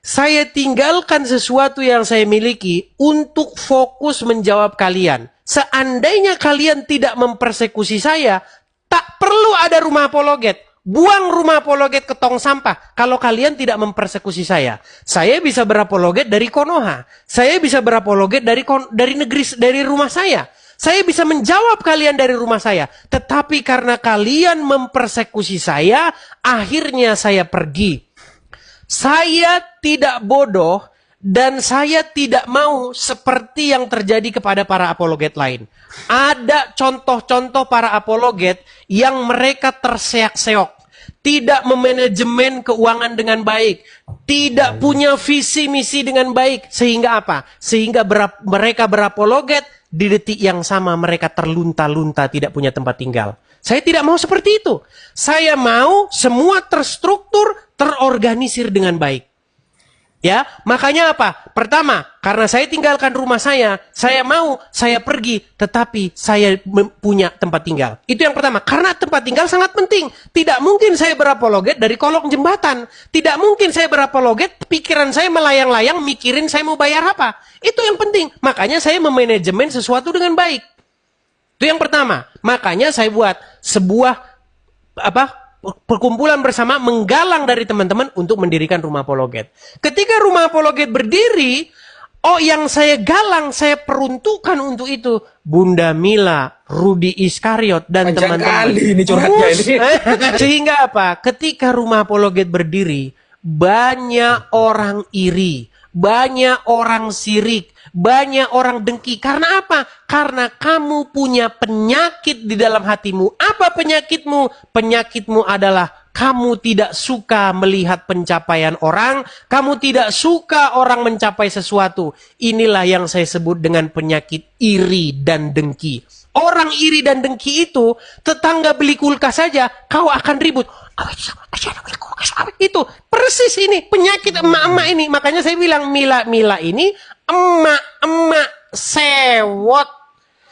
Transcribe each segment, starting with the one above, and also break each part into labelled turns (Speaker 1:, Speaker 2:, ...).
Speaker 1: Saya tinggalkan sesuatu yang saya miliki untuk fokus menjawab kalian. Seandainya kalian tidak mempersekusi saya, tak perlu ada rumah apologet. Buang rumah apologet ke tong sampah kalau kalian tidak mempersekusi saya. Saya bisa berapologet dari Konoha. Saya bisa berapologet dari rumah saya. Saya bisa menjawab kalian dari rumah saya. Tetapi karena kalian mempersekusi saya, akhirnya saya pergi. Saya tidak bodoh dan saya tidak mau seperti yang terjadi kepada para apologet lain. Ada contoh-contoh para apologet yang mereka terseok-seok, tidak memanajemen keuangan dengan baik, tidak punya visi misi dengan baik, sehingga apa? Sehingga mereka berapologet, di detik yang sama mereka terlunta-lunta, tidak punya tempat tinggal. Saya tidak mau seperti itu. Saya mau semua terstruktur, terorganisir dengan baik. Ya, makanya apa? Pertama, karena saya tinggalkan rumah saya mau, saya pergi, tetapi saya punya tempat tinggal. Itu yang pertama. Karena tempat tinggal sangat penting. Tidak mungkin saya berapologet dari kolong jembatan. Tidak mungkin saya berapologet, pikiran saya melayang-layang, mikirin saya mau bayar apa. Itu yang penting. Makanya saya memanajemen sesuatu dengan baik. Itu yang pertama. Makanya saya buat sebuah perkumpulan bersama, menggalang dari teman-teman untuk mendirikan rumah apologet. Ketika rumah apologet berdiri, yang saya galang, saya peruntukkan untuk itu Bunda Mila, Rudi Iskariot, dan teman-teman.
Speaker 2: Ini curhatnya ini.
Speaker 1: Sehingga apa? Ketika rumah apologet berdiri, banyak orang iri, banyak orang sirik, banyak orang dengki. Karena apa? Karena kamu punya penyakit di dalam hatimu. Apa penyakitmu? Penyakitmu adalah kamu tidak suka melihat pencapaian orang. Kamu tidak suka orang mencapai sesuatu. Inilah yang saya sebut dengan penyakit iri dan dengki. Orang iri dan dengki itu, tetangga beli kulkas saja, kau akan ribut. Itu persis ini penyakit emak-emak ini. Makanya saya bilang Mila ini emak-emak sewot.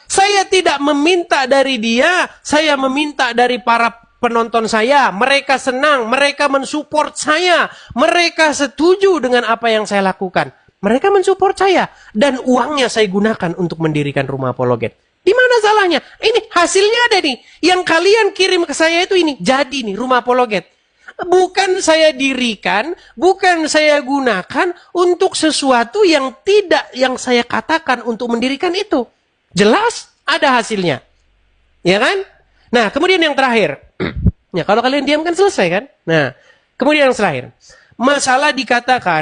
Speaker 1: Saya tidak meminta dari dia, saya meminta dari para penonton saya. Mereka senang, mereka mensupport saya, mereka setuju dengan apa yang saya lakukan. Mereka mensupport saya dan uangnya saya gunakan untuk mendirikan rumah apologet. Di mana salahnya? Ini hasilnya ada nih. Yang kalian kirim ke saya itu ini. Jadi nih rumah apologet. Bukan saya dirikan, bukan saya gunakan untuk sesuatu yang tidak yang saya katakan untuk mendirikan itu. Jelas ada hasilnya. Ya kan? Nah, kemudian yang terakhir. Ya, kalau kalian diam kan selesai kan? Nah, kemudian yang terakhir. Masalah dikatakan